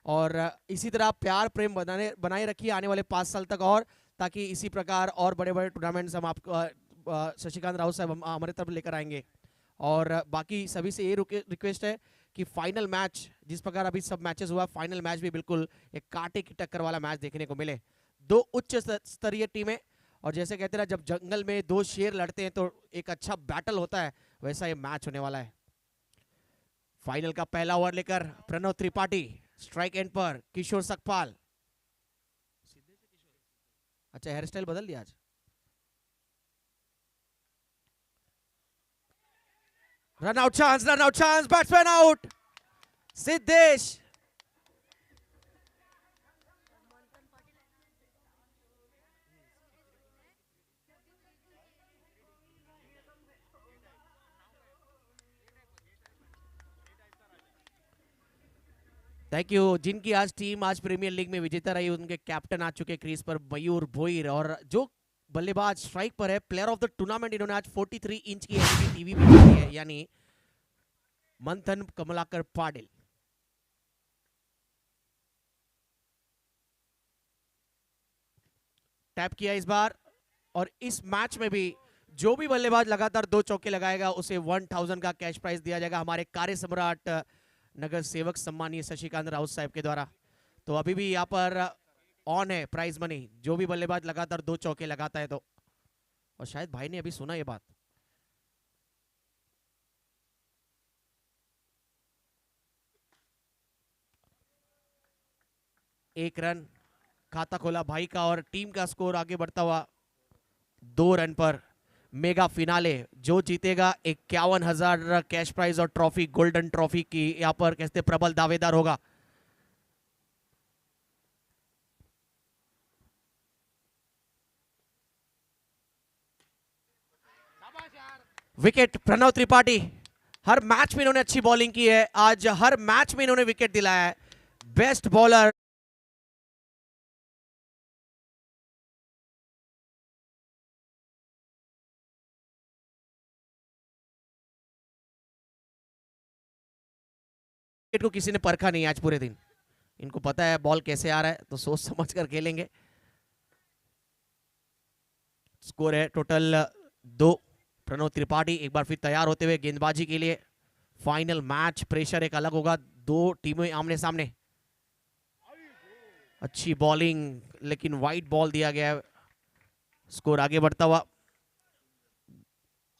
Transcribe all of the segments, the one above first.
और इसी तरह प्यार प्रेम बनाए रखिए आने वाले 5 साल तक, और ताकि इसी प्रकार और बड़े बड़े टूर्नामेंट्स हम आपको शशिकांत राउत साहब हमारे तरफ लेकर आएंगे। और बाकी सभी से ये रिक्वेस्ट है कि फाइनल मैच जिस प्रकार अभी सब मैचेस हुआ, फाइनल मैच भी बिल्कुल एक कांटे की टक्कर वाला मैच देखने को मिले। दो उच्च स्तरीय टीमें, और जैसे कहते हैं जब जंगल में दो शेर लड़ते हैं तो एक अच्छा बैटल होता है, वैसा ये मैच होने वाला है। फाइनल का पहला ओवर लेकर प्रणव त्रिपाठी, स्ट्राइक एंड पर किशोर सकपाल। अच्छा, हेयर स्टाइल बदल दिया आज। Run out chance, batsman out, Siddhesh. Thank you. जिनकी आज टीम आज प्रीमियर लीग में विजेता रही, उनके कैप्टन आ चुके क्रीज पर, मयूर भोईर, और जो बल्लेबाज स्ट्राइक पर है, प्लेयर ऑफ द टूर्नामेंट इन्होंने आज 43 इंच की एलईडी टीवी भी जीती है, यानी मंथन कमलाकर पाटिल। टैप किया इस बार, और इस मैच में भी जो भी बल्लेबाज लगातार 2 चौके लगाएगा उसे 1000 का कैश प्राइज दिया जाएगा हमारे कार्य सम्राट नगर सेवक सम्मानीय शशिकांत राउत साहब के द्वारा। तो अभी भी यहाँ पर ऑन है प्राइज मनी, जो भी बल्लेबाज लगातार 2 चौके लगाता है तो। और शायद भाई ने अभी सुना ये बात। एक रन खाता खोला भाई का, और टीम का स्कोर आगे बढ़ता हुआ 2 रन पर। मेगा फिनाले जो जीतेगा 51,000 कैश प्राइज और ट्रॉफी, गोल्डन ट्रॉफी की यहां पर कहते प्रबल दावेदार होगा। विकेट प्रणव त्रिपाठी, हर मैच में इन्होंने अच्छी बॉलिंग की है, आज हर मैच में इन्होंने विकेट दिलाया है, बेस्ट बॉलर। को किसी ने परखा नहीं आज पूरे दिन, इनको पता है बॉल कैसे आ रहा है, तो सोच समझ कर खेलेंगे। स्कोर है टोटल 2। प्रणव त्रिपाठी एक बार फिर तैयार होते हुए गेंदबाजी के लिए। फाइनल मैच प्रेशर एक अलग होगा, 2 टीमें आमने सामने। अच्छी बॉलिंग, लेकिन वाइड बॉल दिया गया है। स्कोर आगे बढ़ता हुआ।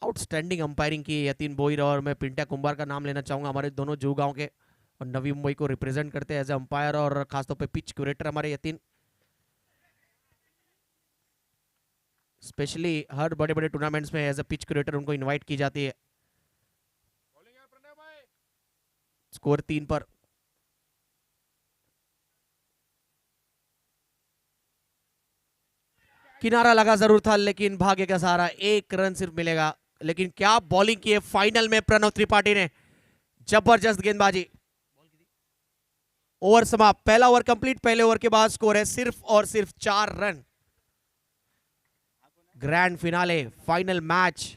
आउटस्टैंडिंग अंपायरिंग की यतीन बोईर, और मैं पिंटा कुंभार का नाम लेना चाहूंगा, हमारे दोनों जू गांव के, और नवी मुंबई को रिप्रेजेंट करते हैं एज ए अंपायर, और खासतौर पे पिच क्यूरेटर हमारे यतीन। स्पेशली हर बड़े बड़े टूर्नामेंट्स में एज ए पिच क्यूरेटर उनको इनवाइट की जाती है। स्कोर 3 पर। किनारा लगा जरूर था, लेकिन भाग्य का सहारा, 1 रन सिर्फ मिलेगा। लेकिन क्या बॉलिंग की है फाइनल में प्रणव त्रिपाठी ने, जबरदस्त गेंदबाजी। ओवर समाप्त, पहला ओवर कंप्लीट। पहले ओवर के बाद स्कोर है सिर्फ और सिर्फ 4 run. Grand finale, final match,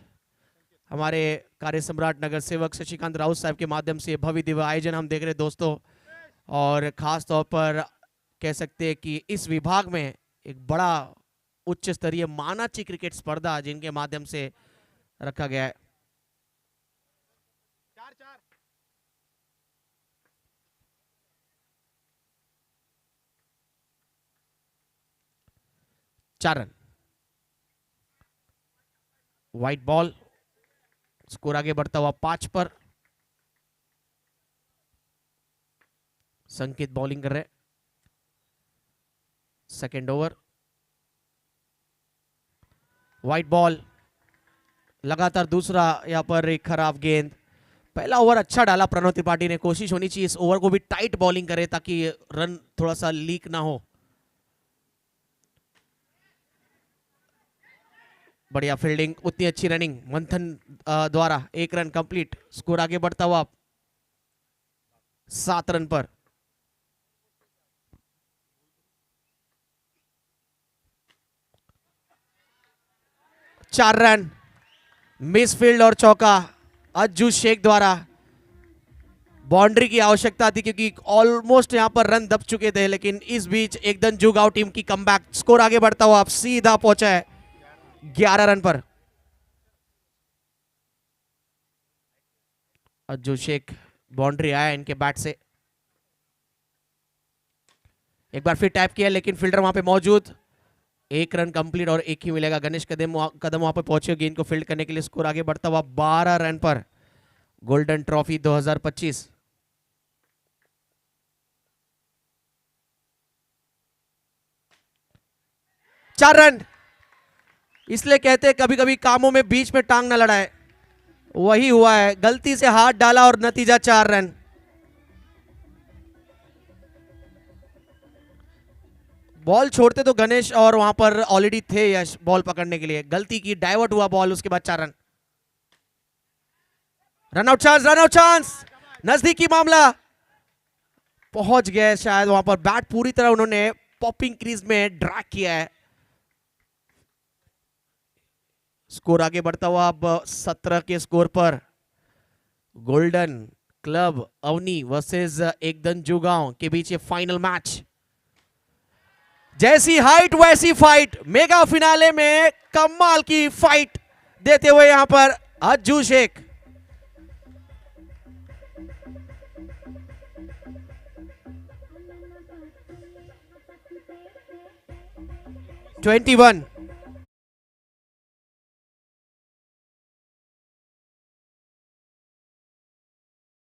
हमारे कार्य सम्राट नगर सेवक शशिकांत राउत साहब के माध्यम से भव्य दिव्य आयोजन हम देख रहे हैं दोस्तों। और खास तौर पर कह सकते हैं कि इस विभाग में एक बड़ा उच्च स्तरीय मानाची क्रिकेट स्पर्धा जिनके माध्यम से रखा गया है। 4 रन, व्हाइट बॉल। स्कोर आगे बढ़ता हुआ 5 पर। संकेत बॉलिंग कर रहे, सेकेंड ओवर। व्हाइट बॉल, लगातार दूसरा यहां पर एक खराब गेंद। पहला ओवर अच्छा डाला प्रणव त्रिपाठी ने, कोशिश होनी चाहिए इस ओवर को भी टाइट बॉलिंग करे ताकि रन थोड़ा सा लीक ना हो। बढ़िया फील्डिंग, उतनी अच्छी रनिंग मंथन द्वारा। 1 रन कंप्लीट। स्कोर आगे बढ़ता हुआ 7 रन पर। चार रन, मिस फील्ड और चौका अज्जू शेख द्वारा। बाउंड्री की आवश्यकता थी क्योंकि ऑलमोस्ट यहां पर रन दब चुके थे, लेकिन इस बीच एकदम जुगाव टीम की कमबैक, स्कोर आगे बढ़ता हुआ अब सीधा पहुंचा है 11 रन पर। अज्जू शेख बाउंड्री आया इनके बैट से, एक बार फिर टैप किया लेकिन फील्डर वहां पे मौजूद। एक रन कंप्लीट और एक ही मिलेगा। गणेश कदम वहां पर पहुंचे गेंद को फील्ड करने के लिए, स्कोर आगे बढ़ता हुआ 12 रन पर। Golden trophy 2025। चार रन। इसलिए कहते हैं कभी कभी कामों में बीच में टांग ना लड़ाए, वही हुआ है, गलती से हाथ डाला और नतीजा 4 रन। बॉल छोड़ते तो गणेश और वहां पर ऑलरेडी थे यश बॉल पकड़ने के लिए, गलती की, डाइवर्ट हुआ बॉल, उसके बाद 4 run. Run out chance, run out chance, नजदीकी मामला, पहुंच गए शायद वहां पर। बैट पूरी तरह उन्होंने पॉपिंग क्रीज में ड्रैग किया है। स्कोर आगे बढ़ता हुआ अब 17 के स्कोर पर। गोल्डन क्लब अवनी वर्सेस एकदम जुगांव के बीच ये फाइनल मैच। जैसी हाइट वैसी फाइट, मेगा फिनाले में कमाल की फाइट देते हुए यहां पर अज्जू शेख। Twenty one.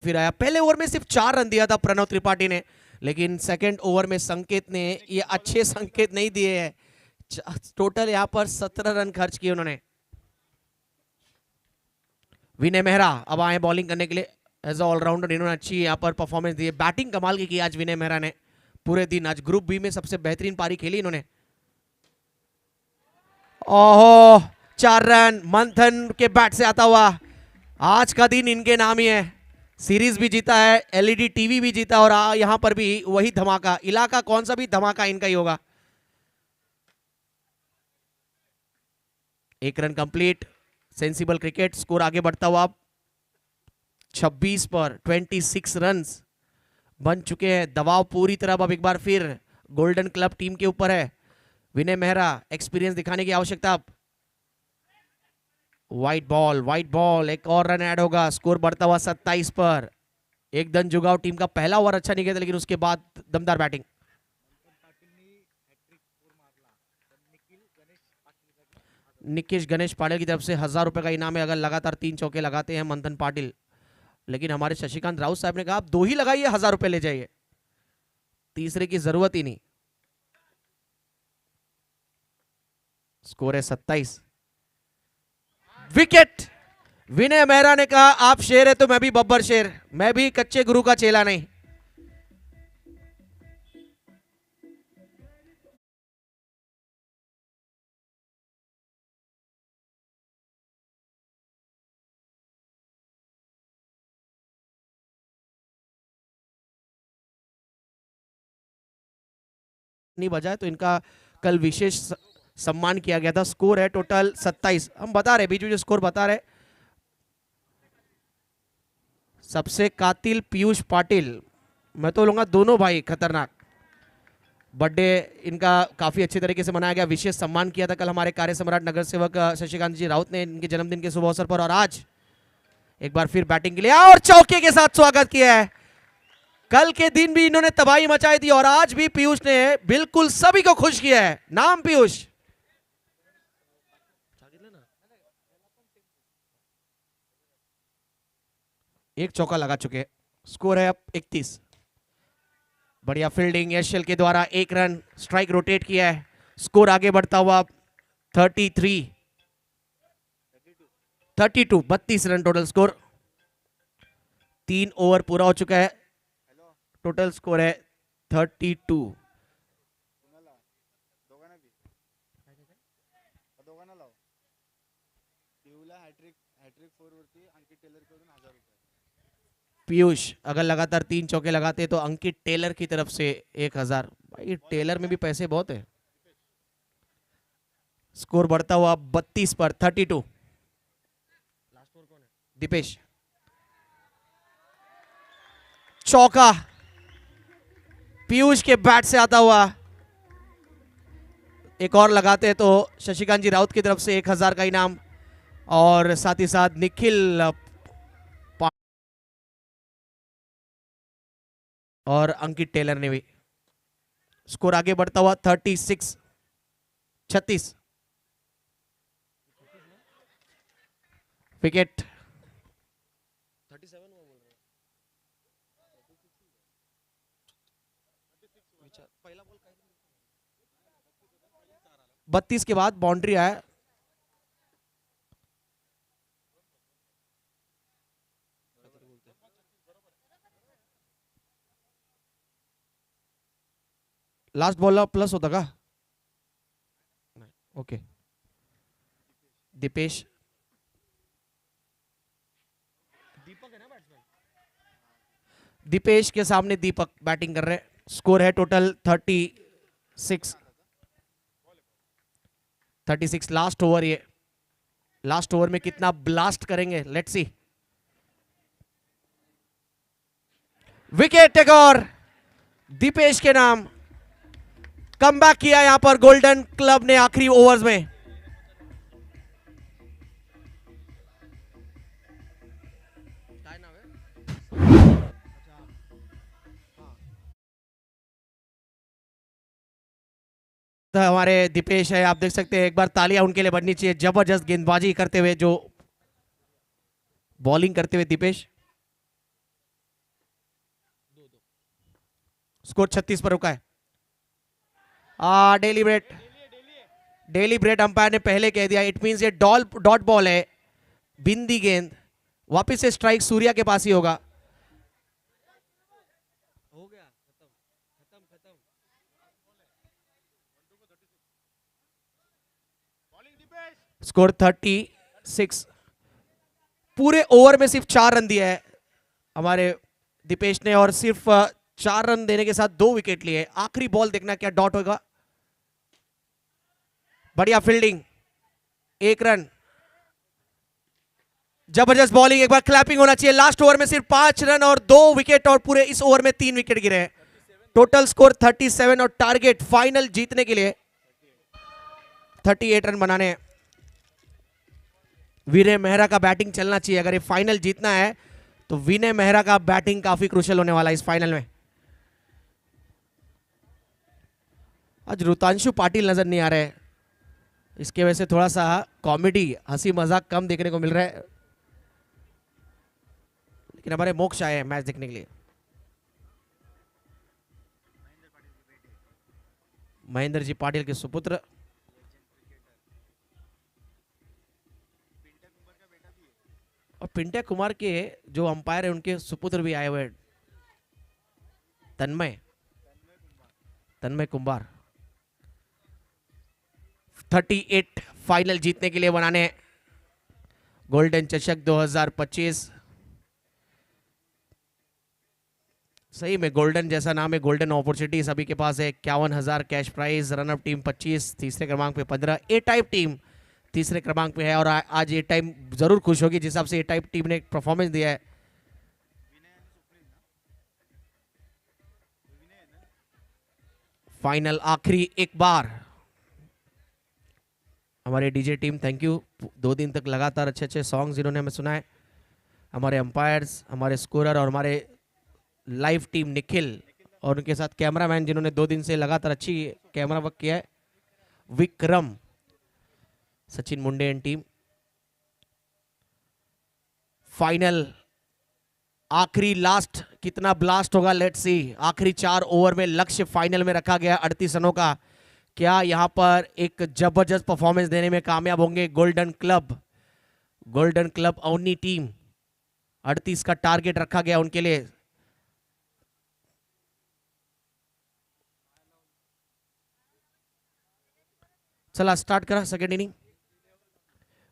फिर आया, पहले ओवर में सिर्फ 4 रन दिया था प्रणव त्रिपाठी ने, लेकिन सेकंड ओवर में संकेत ने ये अच्छे संकेत नहीं दिए हैं। टोटल यहां पर 17 रन खर्च किए उन्होंने। विनय मेहरा अब आए बॉलिंग करने के लिए एज ऑलराउंडर, इन्होंने अच्छी यहां पर परफॉर्मेंस दी है। बैटिंग कमाल की आज विनय मेहरा ने पूरे दिन। आज ग्रुप बी में सबसे बेहतरीन पारी खेली इन्होंने। ओहो, 4 रन मंथन के बैट से आता हुआ। आज का दिन इनके नाम ही है। सीरीज भी जीता है, एलईडी टीवी भी जीता, और यहां पर भी वही धमाका, इलाका कौन सा भी धमाका इनका ही होगा। 1 run complete, sensible cricket. Score आगे बढ़ता हुआ 26 पर 26 रन्स बन चुके हैं। दबाव पूरी तरह अब एक बार फिर गोल्डन क्लब टीम के ऊपर है। विनय मेहरा एक्सपीरियंस दिखाने की आवश्यकता अब। व्हाइट बॉल, एक और रन ऐड होगा। स्कोर बढ़ता हुआ 27 पर। एकदम जुगाव टीम का पहला ओवर अच्छा नहीं गया था, लेकिन उसके बाद दमदार बैटिंग। निकेश गणेश पाटिल की तरफ से 1000 रुपए का इनाम है अगर लगातार 3 चौके लगाते हैं मंथन पाटिल। लेकिन हमारे शशिकांत राउत साहब ने कहा आप 2 ही लगाइए, 1000 रुपए ले जाइए, तीसरे की जरूरत ही नहीं। स्कोर है 27। विकेट। विनय मेहरा ने कहा आप शेर है तो मैं भी बब्बर शेर, मैं भी कच्चे गुरु का चेला नहीं। नहीं बजा है तो इनका कल विशेष सम्मान किया गया था। स्कोर है टोटल 27। हम बता रहे बीच बीच स्कोर बता रहे। सबसे कातिल पीयूष पाटिल, मैं तो लूंगा दोनों भाई खतरनाक। बर्थडे इनका काफी अच्छे तरीके से मनाया गया, विशेष सम्मान किया था कल हमारे कार्य सम्राट नगर सेवक शशिकांत जी राउत ने इनके जन्मदिन के शुभ अवसर पर। और आज एक बार फिर बैटिंग के लिए और चौके के साथ स्वागत किया है। कल के दिन भी इन्होंने तबाही मचाई थी और आज भी पीयूष ने बिल्कुल सभी को खुश किया है। नाम पीयूष। एक चौका लगा चुके। स्कोर है अब 31। बढ़िया फील्डिंग यशल के द्वारा, 1 रन, स्ट्राइक रोटेट किया है। स्कोर आगे बढ़ता हुआ 32 32 रन टोटल स्कोर। 3 ओवर पूरा हो चुका है। टोटल स्कोर है 32। पीयूष अगर लगातार 3 चौके लगाते तो अंकित टेलर की तरफ से 1000। भाई टेलर में भी पैसे बहुत है। स्कोर बढ़ता हुआ 32 पर 32। दीपेश चौका पीयूष के बैट से आता हुआ, एक और लगाते हैं तो शशिकांत जी राउत की तरफ से 1000 का इनाम, और साथ ही साथ निखिल और अंकित टेलर ने भी। स्कोर आगे बढ़ता हुआ 36 विकेट। 32 के बाद बाउंड्री आया। लास्ट बॉल प्लस होता का? ओके। दीपेश, दीपक है ना बैट्समैन, दीपेश के सामने दीपक बैटिंग कर रहे। स्कोर है टोटल 36। लास्ट ओवर, ये लास्ट ओवर में कितना ब्लास्ट करेंगे, लेट्स सी। विकेट एक और दीपेश के नाम। कमबैक किया यहां पर गोल्डन क्लब ने आखिरी ओवर्स में। तो हमारे दीपेश है, आप देख सकते हैं, एक बार तालियां उनके लिए बननी चाहिए, जबरदस्त गेंदबाजी करते हुए, जो बॉलिंग करते हुए दीपेश। स्कोर 36 पर रुका है। डेलीब्रेट अंपायर ने पहले कह दिया, इट मींस ये डॉट बॉल है, बिंदी गेंद। वापस से स्ट्राइक सूर्या के पास ही होगा। हो गया, खत्म। स्कोर 36। पूरे ओवर में सिर्फ 4 रन दिया है हमारे दीपेश ने, और सिर्फ 4 रन देने के साथ 2 विकेट लिए। आखिरी बॉल देखना क्या डॉट होगा। बढ़िया फील्डिंग, 1 रन। जबरदस्त बॉलिंग, एक बार क्लैपिंग होना चाहिए। लास्ट ओवर में सिर्फ 5 रन और 2 विकेट, और पूरे इस ओवर में 3 विकेट गिरे हैं। टोटल स्कोर 37, और टारगेट फाइनल जीतने के लिए 38 रन बनाने हैं। विनय मेहरा का बैटिंग चलना चाहिए, अगर ये फाइनल जीतना है तो विनय मेहरा का बैटिंग काफी क्रूशियल होने वाला है इस फाइनल में। आज रुतांशु पाटिल नजर नहीं आ रहे, इसके वजह से थोड़ा सा कॉमेडी, हंसी मजाक कम देखने को मिल रहा है, लेकिन हमारे मोक्ष आए हैं मैच देखने के लिए। महेंद्र जी पाटिल के सुपुत्र, और पिंटे कुमार के जो अंपायर है उनके सुपुत्र भी आए हुए, तन्मय कुंभार। 38 फाइनल जीतने के लिए बनाने गोल्डन चषक 2025। सही में गोल्डन जैसा नाम है, गोल्डन अपॉर्चुनिटी सभी के पास है। 51,000 कैश प्राइज, रनअप टीम 25, तीसरे क्रमांक पे 15, ए टाइप टीम तीसरे क्रमांक पे है। और आज ए टाइम जरूर खुश होगी जिस हिसाब से ए टाइप टीम ने एक परफॉर्मेंस दिया है। फाइनल आखिरी एक बार। हमारे डीजे टीम थैंक यू, 2 दिन तक लगातार अच्छे अच्छे सॉन्ग्स जिन्होंने हमें सुनाए। हमारे अंपायर्स, हमारे स्कोरर, और हमारे लाइव टीम निखिल, और उनके साथ कैमरामैन जिन्होंने 2 दिन से लगातार अच्छी कैमरा वर्क किया है, विक्रम, सचिन मुंडे एंड टीम। फाइनल आखिरी लास्ट कितना ब्लास्ट होगा, लेट्स सी। आखिरी 4 ओवर में लक्ष्य फाइनल में रखा गया 38 रनों का। क्या यहां पर एक जबरदस्त परफॉर्मेंस देने में कामयाब होंगे गोल्डन क्लब अवनी टीम? 38 का टारगेट रखा गया उनके लिए। चला स्टार्ट करा सेकेंड इनिंग।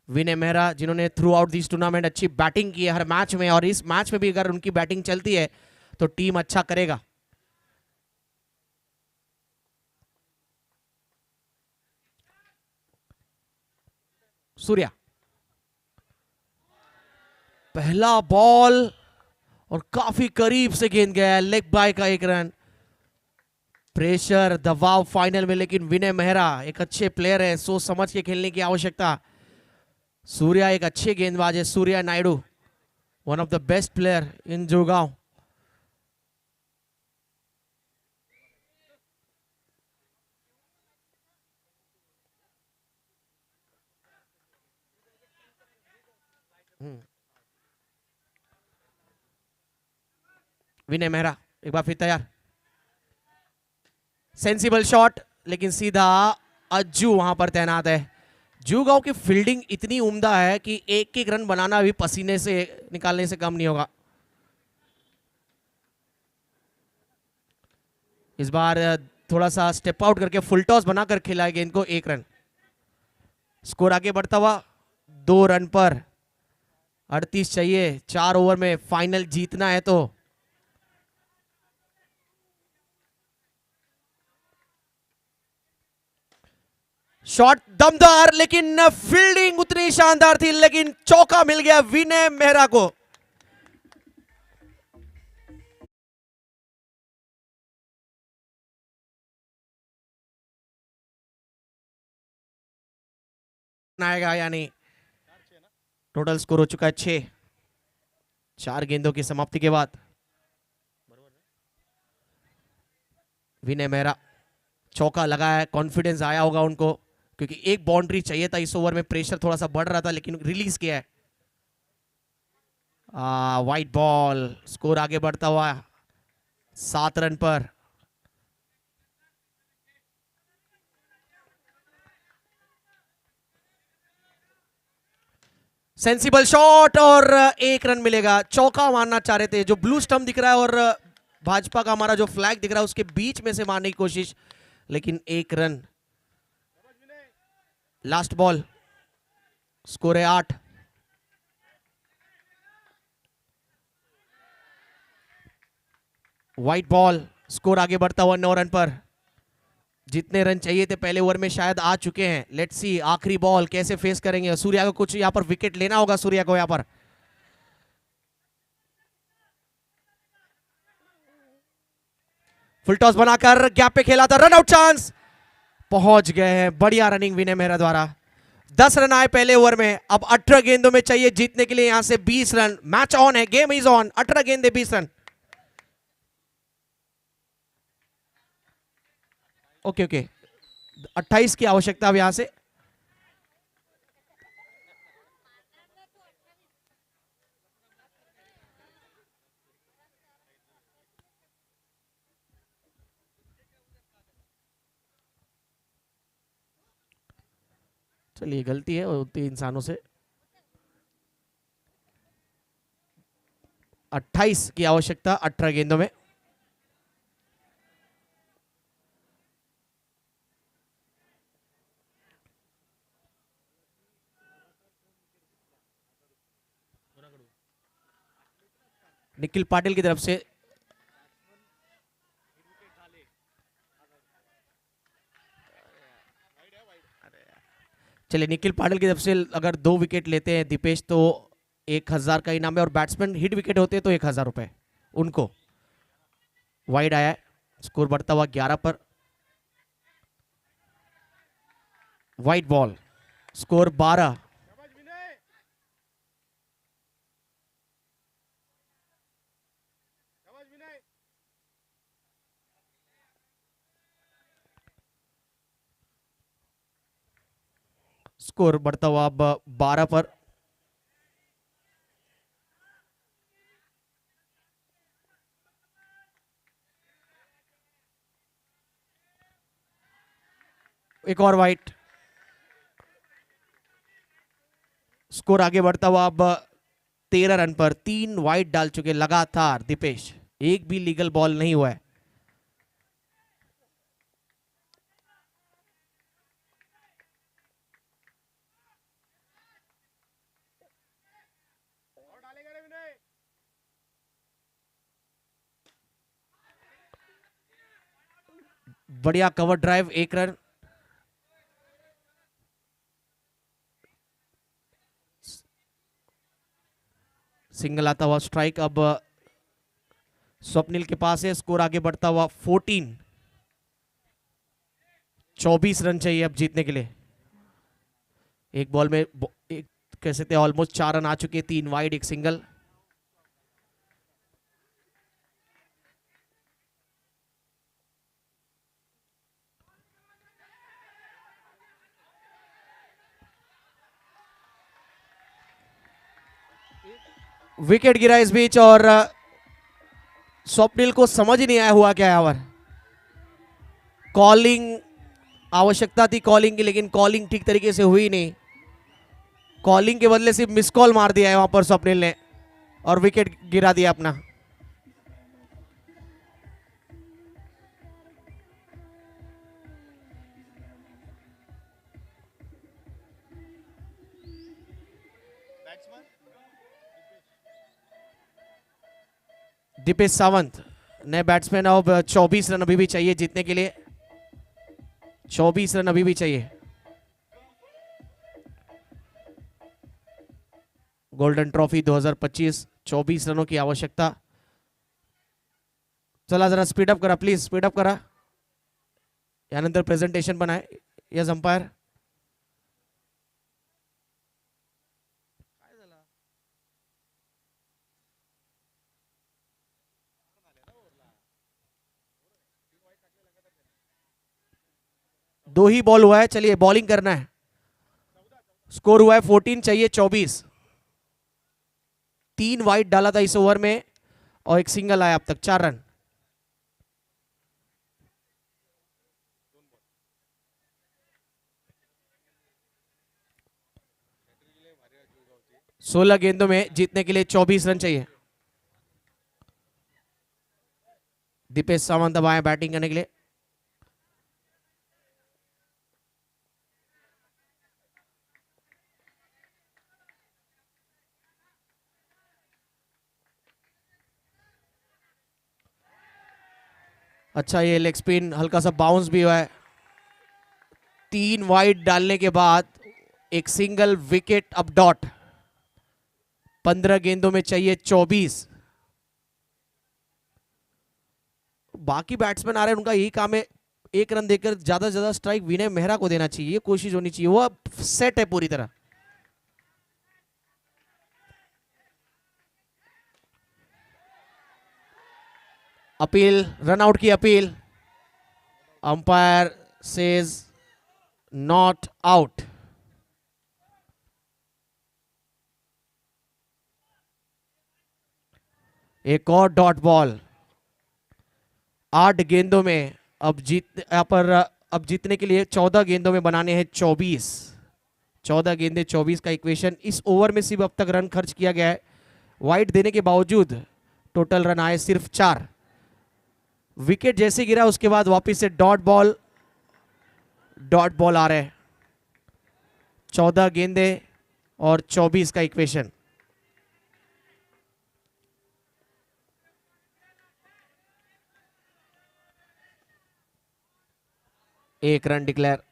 विनय मेहरा जिन्होंने थ्रू आउट दिस टूर्नामेंट अच्छी बैटिंग की है हर मैच में, और इस मैच में भी अगर उनकी बैटिंग चलती है तो टीम अच्छा करेगा। सूर्या, पहला बॉल और काफी करीब से गेंद गया है, लेग बाय का एक रन। प्रेशर दबाव फाइनल में, लेकिन विनय मेहरा एक अच्छे प्लेयर है, सोच समझ के खेलने की आवश्यकता। सूर्या एक अच्छे गेंदबाज है, Surya Naidu, one of the best player in जुड़गांव। विनय मेहरा एक बार फिर तैयार, सेंसिबल शॉट, लेकिन सीधा अज्जू वहां पर तैनात है। जुगांव की फील्डिंग इतनी उम्दा है कि एक एक रन बनाना भी पसीने से निकालने से कम नहीं होगा। इस बार थोड़ा सा स्टेप आउट करके फुल टॉस बनाकर खेला है गेंद को, एक रन। स्कोर आगे बढ़ता हुआ 2 रन पर, 38 चाहिए 4 ओवर में, फाइनल जीतना है तो। शॉट दमदार, लेकिन फील्डिंग उतनी शानदार थी, लेकिन चौका मिल गया विनय मेहरा को। आएगा यानी टोटल स्कोर हो चुका है 6, 4 गेंदों की समाप्ति के बाद। विनय मेहरा चौका लगा है, कॉन्फिडेंस आया होगा उनको, क्योंकि एक बाउंड्री चाहिए था इस ओवर में, प्रेशर थोड़ा सा बढ़ रहा था, लेकिन रिलीज किया है। वाइट बॉल, स्कोर आगे बढ़ता हुआ 7 रन पर। सेंसिबल शॉट और 1 रन मिलेगा। चौका मारना चाह रहे थे, जो ब्लू स्टंप दिख रहा है और भाजपा का हमारा जो फ्लैग दिख रहा है उसके बीच में से मारने की कोशिश, लेकिन 1 रन। लास्ट बॉल, स्कोर है 8। व्हाइट बॉल, स्कोर आगे बढ़ता हुआ 9 रन पर। जितने रन चाहिए थे पहले ओवर में शायद आ चुके हैं। लेट्स सी आखिरी बॉल कैसे फेस करेंगे। सूर्या को कुछ यहाँ पर विकेट लेना होगा, सूर्या को यहाँ पर। फुल टॉस बनाकर गैप पे खेला था, रन आउट चांस, पहुंच गए हैं। बढ़िया रनिंग विनय मेहरा द्वारा। 10 रन आए पहले ओवर में, अब 18 गेंदों में चाहिए जीतने के लिए, यहां से 20 रन। मैच ऑन है, गेम इज ऑन। 18 गेंदे 20 रन। ओके ओके, 28 की आवश्यकता अब यहां से। चलिए, गलती है होती है इंसानों से। 28 की आवश्यकता 18 गेंदों में। निखिल पाटिल की तरफ से चलिए, निखिल पाटिल की तरफ से अगर 2 विकेट लेते हैं दीपेश तो 1000 का इनाम है, और बैट्समैन हिट विकेट होते हैं तो 1000 रुपए उनको। वाइड आया है, स्कोर बढ़ता हुआ 11 पर। White ball, score 12। स्कोर बढ़ता हुआ अब 12 पर। एक और वाइट, स्कोर आगे बढ़ता हुआ अब 13 रन पर। 3 वाइट डाल चुके लगातार दीपेश, एक भी लीगल बॉल नहीं हुआ है। बढ़िया कवर ड्राइव, 1 रन। सिंगल आता हुआ स्ट्राइक अब स्वप्निल के पास है, स्कोर आगे बढ़ता हुआ 14। 24 रन चाहिए अब जीतने के लिए। एक बॉल में एक कह सकते हैं ऑलमोस्ट 4 रन आ चुके हैं, 3 वाइड 1 सिंगल। विकेट गिरा इस बीच और स्वप्निल को समझ ही नहीं आया हुआ क्या यहाँ पर। कॉलिंग आवश्यकता थी कॉलिंग की, लेकिन कॉलिंग ठीक तरीके से हुई नहीं। कॉलिंग के बदले सिर्फ मिस कॉल मार दिया है वहां पर स्वप्निल ने और विकेट गिरा दिया अपना। दीपेश सावंत नए बैट्समैन। अब 24 रन अभी भी चाहिए जीतने के लिए। 24 रन अभी भी चाहिए। गोल्डन ट्रॉफी 2025, 24 रनों की आवश्यकता। चला जरा स्पीड अप करा प्लीज, स्पीड अप करा। यानंतर प्रेझेंटेशन बनाए यस अंपायर। दो ही बॉल हुआ है, चलिए बॉलिंग करना है। स्कोर हुआ है 14, चाहिए 24। 3 वाइड डाला था इस ओवर में और 1 सिंगल आया अब तक, 4 रन। सोलह गेंदों में जीतने के लिए 24 रन चाहिए। दीपेश सावंत अब आए बैटिंग करने के लिए। अच्छा ये लेग स्पिन हल्का सा बाउंस भी हुआ है। 3 वाइड डालने के बाद 1 सिंगल, विकेट अब डॉट। 15 गेंदों में चाहिए 24। बाकी बैट्समैन आ रहे हैं, उनका यही काम है 1 रन देकर ज्यादा से ज्यादा स्ट्राइक विनय मेहरा को देना चाहिए, कोशिश होनी चाहिए। वो सेट है पूरी तरह। अपील, रन आउट की appeal. Umpire says not out. एक और डॉट बॉल। 8 गेंदों में अब जीतने के लिए 14 गेंदों में बनाने हैं 24। 14 गेंदे 24 का इक्वेशन। इस ओवर में सिर्फ अब तक रन खर्च किया गया है, वाइड देने के बावजूद टोटल रन आए सिर्फ 4। विकेट जैसे गिरा उसके बाद वापस से डॉट बॉल आ रहे हैं। 14 गेंदे और 24 का इक्वेशन। एक रन डिक्लेयर।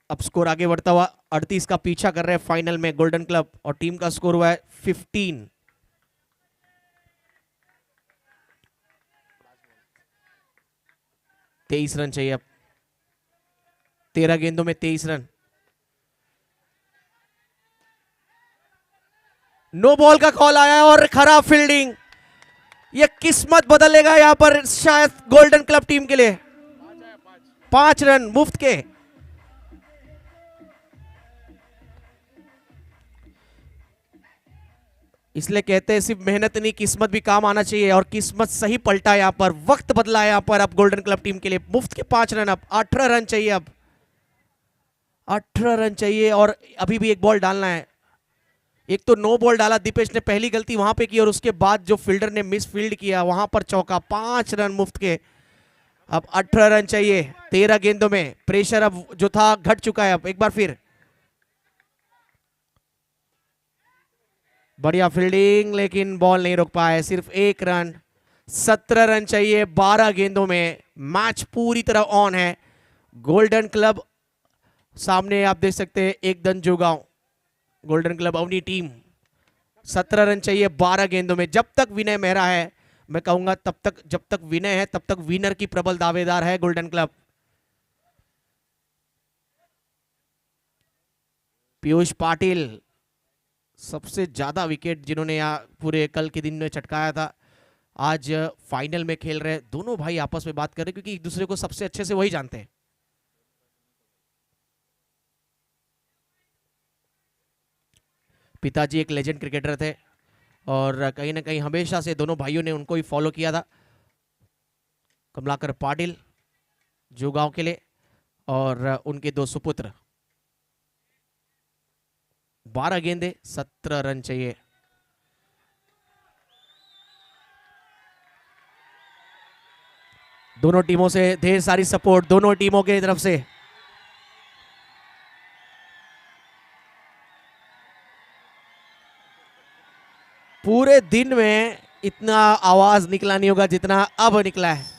अब स्कोर आगे बढ़ता हुआ 38 का पीछा कर रहे हैं फाइनल में गोल्डन क्लब, और टीम का स्कोर हुआ है 15। 23 रन चाहिए अब। 13 गेंदों में 23 रन। नो बॉल का कॉल आया और खराब फील्डिंग। ये किस्मत बदलेगा यहां पर शायद गोल्डन क्लब टीम के लिए। 5 रन मुफ्त के। इसलिए कहते हैं सिर्फ मेहनत नहीं, किस्मत भी काम आना चाहिए, और किस्मत सही पलटा यहां पर, वक्त बदला यहां पर अब गोल्डन क्लब टीम के लिए। मुफ्त के 5 रन। अब 18 रन चाहिए। अब 18 रन चाहिए और अभी भी एक बॉल डालना है। एक तो नो बॉल डाला दीपेश ने, पहली गलती वहां पे की, और उसके बाद जो फील्डर ने मिस फील्ड किया वहां पर चौका। 5 रन मुफ्त के। अब 18 रन चाहिए 13 गेंदों में। प्रेशर अब जो था घट चुका है। अब एक बार फिर बढ़िया फील्डिंग, लेकिन बॉल नहीं रोक पाए, सिर्फ 1 रन। 17 रन चाहिए 12 गेंदों में। मैच पूरी तरह ऑन है। गोल्डन क्लब सामने आप देख सकते हैं एकदम जुगांव। गोल्डन क्लब अपनी टीम 17 रन चाहिए 12 गेंदों में। जब तक विनय मेहरा है, मैं कहूंगा तब तक, जब तक विनय है तब तक विनर की प्रबल दावेदार है गोल्डन क्लब। पीयूष पाटिल सबसे ज्यादा विकेट जिन्होंने यहाँ पूरे कल के दिन में चटकाया था, आज फाइनल में खेल रहे दोनों भाई आपस में बात कर रहे, क्योंकि एक दूसरे को सबसे अच्छे से वही जानते हैं। पिताजी एक लेजेंड क्रिकेटर थे और कहीं ना कहीं हमेशा से दोनों भाइयों ने उनको ही फॉलो किया था। कमलाकर पाटिल जोगांव के लिए और उनके दो सुपुत्र। 12 गेंदे 17 रन चाहिए। दोनों टीमों से ढेर सारी सपोर्ट, दोनों टीमों की तरफ से। पूरे दिन में इतना आवाज निकला नहीं होगा जितना अब निकला है।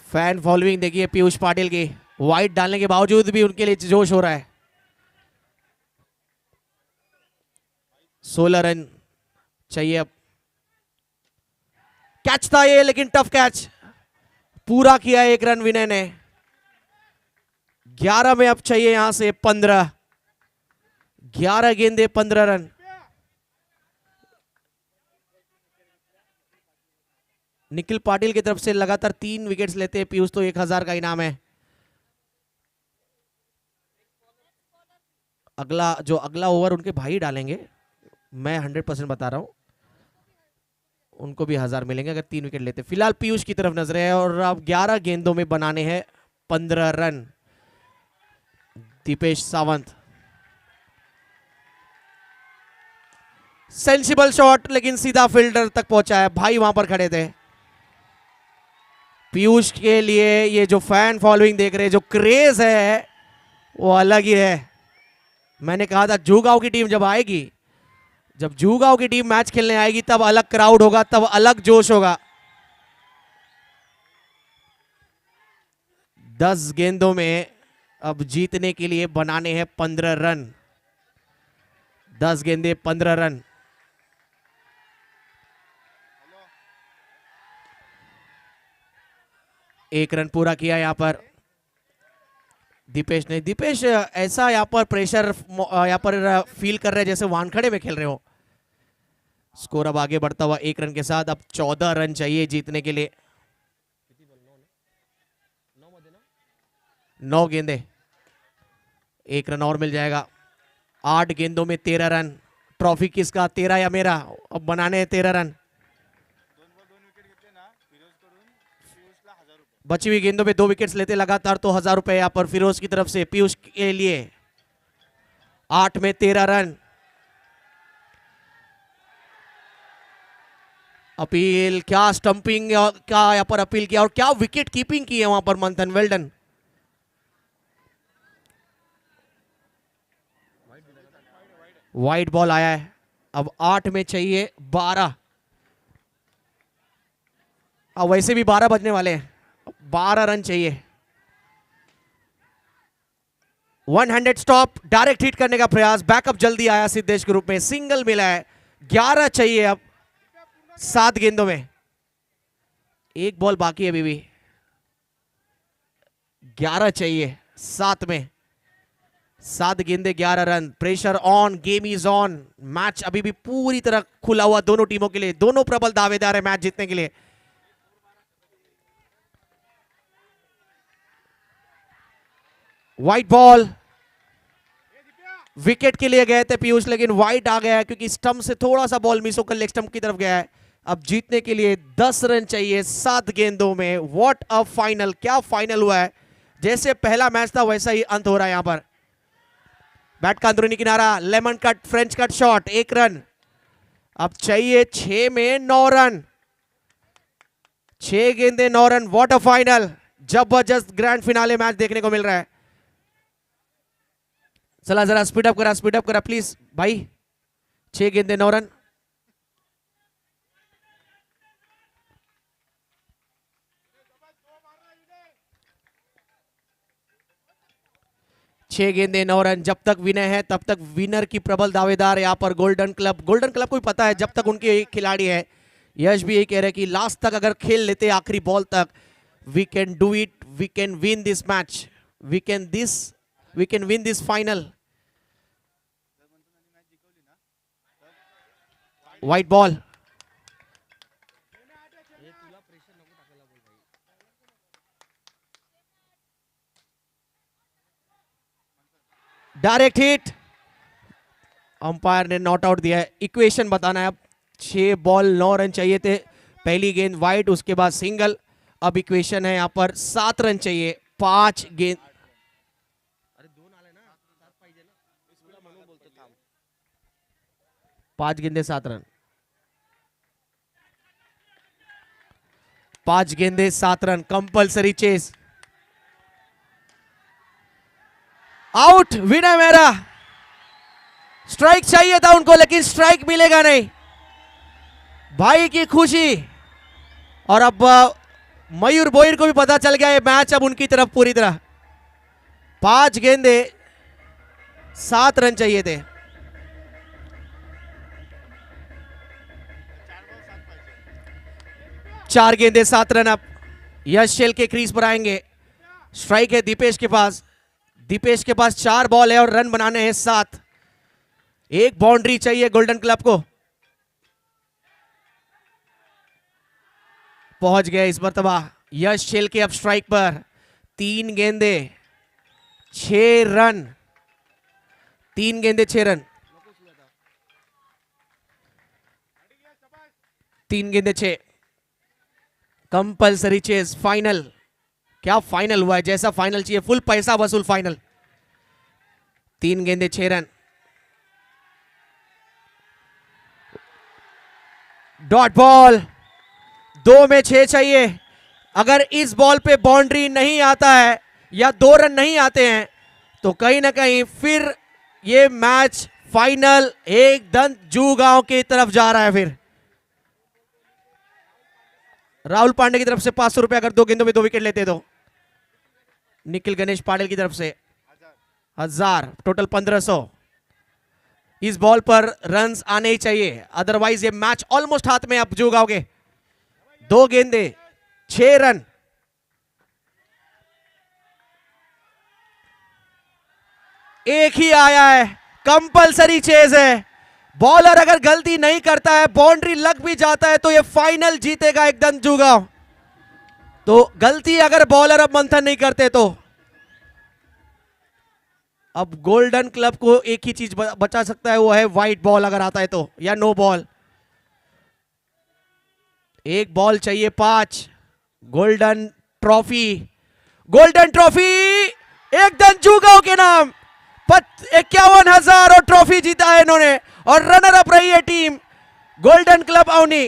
फैन फॉलोइंग देखिए पीयूष पाटिल की, वाइट डालने के बावजूद भी उनके लिए जोश हो रहा है। 16 रन चाहिए अब। कैच था ये, लेकिन टफ कैच, पूरा किया 1 रन विनय ने। 11 में अब चाहिए यहां से 15। 11 गेंदे 15 रन। निखिल पाटिल की तरफ से लगातार 3 विकेट्स लेते हैं पीयूष, तो 1000 का इनाम है। अगला ओवर उनके भाई डालेंगे, मैं 100% बता रहा हूं, उनको भी 1000 मिलेंगे अगर 3 विकेट लेते। फिलहाल पीयूष की तरफ नजर है और अब 11 गेंदों में बनाने हैं 15 run. Dipesh Sawant, sensible shot, लेकिन सीधा फील्डर तक पहुंचा है। भाई वहां पर खड़े थे। पीयूष के लिए ये जो फैन फॉलोइंग देख रहे हैं, जो क्रेज है वो अलग ही है। मैंने कहा था जूगांव की टीम जब आएगी, जब जूगांव की टीम मैच खेलने आएगी तब अलग क्राउड होगा, तब अलग जोश होगा। 10 गेंदों में अब जीतने के लिए बनाने हैं 15 रन। 10 गेंदे 15 रन। एक रन पूरा किया यहां पर दीपेश ने। दीपेश ऐसा यहां पर प्रेशर यहां पर फील कर रहे हैं जैसे वानखड़े में खेल रहे हो। स्कोर अब आगे बढ़ता हुआ 1 रन के साथ। अब 14 रन चाहिए जीतने के लिए। 9 गेंदे, 1 रन और मिल जाएगा। 8 गेंदों में 13 रन। ट्रॉफी किसका, तेरा या मेरा? अब बनाने हैं 13 रन। बची हुई गेंदों में 2 विकेट्स लेते लगातार तो 1000 रुपए यहां पर फिरोज की तरफ से पीयूष के लिए। 8 में 13 रन। अपील, क्या स्टंपिंग का यहां पर अपील किया और क्या विकेट कीपिंग की है वहां पर मंथन, वेल डन। वाइड बॉल आया है। अब 8 में चाहिए 12। अब वैसे भी 12 बजने वाले हैं। 12 रन चाहिए। 1 हैंडेड स्टॉप, डायरेक्ट हिट करने का प्रयास। बैकअप जल्दी आया सिद्धेश के रूप में, सिंगल मिला है। 11 चाहिए अब 7 गेंदों में। 1 बॉल बाकी है अभी भी। 11 चाहिए 7 में। 7 गेंदे 11 run. Pressure on, game is on. Match अभी भी पूरी तरह खुला हुआ दोनों टीमों के लिए। दोनों प्रबल दावेदार है मैच जीतने के लिए। व्हाइट बॉल, विकेट के लिए गए थे पीयूष, लेकिन व्हाइट आ गया है क्योंकि स्टंप से थोड़ा सा बॉल मिस होकर लेग स्टंप की तरफ गया है। अब जीतने के लिए 10 रन चाहिए 7 गेंदों में। व्हाट अ फाइनल, क्या फाइनल हुआ है। जैसे पहला मैच था वैसा ही अंत हो रहा है यहां पर। बैट का अंदरूनी किनारा, lemon cut, French cut shot, 1 run. अब चाहिए 6 में 9 रन। 6 गेंदे 9 रन। व्हाट अ फाइनल, जबरदस्त ग्रैंड फिनाले मैच देखने को मिल रहा है। चला जरा स्पीड अप करा प्लीज भाई। 6 गेंदे 9 रन। 6 गेंदे 9 रन। जब तक विनय है तब तक विनर की प्रबल दावेदार यहाँ पर गोल्डन क्लब। गोल्डन क्लब को भी पता है जब तक उनके खिलाड़ी है, यश भी यही कह रहे हैं कि लास्ट तक अगर खेल लेते आखिरी बॉल तक, we can do it, we can win this match, we can win this final. White ball, direct hit, umpire ने नॉट आउट दिया है। इक्वेशन बताना है अब। 6 बॉल 9 रन चाहिए थे, पहली गेंद वाइड, उसके बाद सिंगल। अब इक्वेशन है यहाँ पर 7 रन चाहिए। 5 गेंद, 5 गेंदे 7 रन, 5 गेंदे 7 रन, कंपल्सरी चेस। आउट, विनय मेहरा। स्ट्राइक चाहिए था उनको, लेकिन स्ट्राइक मिलेगा नहीं। भाई की खुशी, और अब मयूर बोयर को भी पता चल गया ये मैच अब उनकी तरफ पूरी तरह। 5 गेंदे 7 रन चाहिए थे। चार गेंदे 7 रन। अब यश शेल के क्रीज पर आएंगे। स्ट्राइक है दीपेश के पास। दीपेश के पास 4 बॉल है और रन बनाने हैं 7। एक बाउंड्री चाहिए गोल्डन क्लब को। पहुंच गए इस मर्तबा यश शेल के अब स्ट्राइक पर। 3 गेंदे 6 रन, 3 गेंदे 6 रन, 3 गेंदे 6। Compulsory chess, final. क्या फाइनल हुआ है, जैसा फाइनल चाहिए, फुल पैसा वसूल फाइनल। 3 गेंदे 6 रन। डॉट बॉल, 2 में 6 चाहिए। अगर इस बॉल पे बाउंड्री नहीं आता है या 2 रन नहीं आते हैं तो कहीं ना कहीं फिर ये मैच फाइनल एकदम जू गांव की तरफ जा रहा है। फिर राहुल पांडे की तरफ से 500 रुपए, अगर 2 गेंदों में 2 विकेट लेते तो। निखिल गणेश पाटिल की तरफ से 1000, टोटल 1500। इस बॉल पर रन्स आने ही चाहिए, अदरवाइज ये मैच ऑलमोस्ट हाथ में अब जुगाओगे। 2 गेंदे 6 रन। एक ही आया है, कंपल्सरी चेज है। बॉलर अगर गलती नहीं करता है, बाउंड्री लग भी जाता है तो ये फाइनल जीतेगा एकदम जुगांव। तो गलती अगर बॉलर अब मंथन नहीं करते तो अब गोल्डन क्लब को एक ही चीज बचा सकता है, वो है व्हाइट बॉल अगर आता है तो, या नो बॉल। एक बॉल चाहिए 5। गोल्डन ट्रॉफी, गोल्डन ट्रॉफी एकदम जुगांव के नाम। 51,000 और ट्रॉफी जीता है इन्होंने, और रनर अप रही है टीम गोल्डन क्लब अवनी।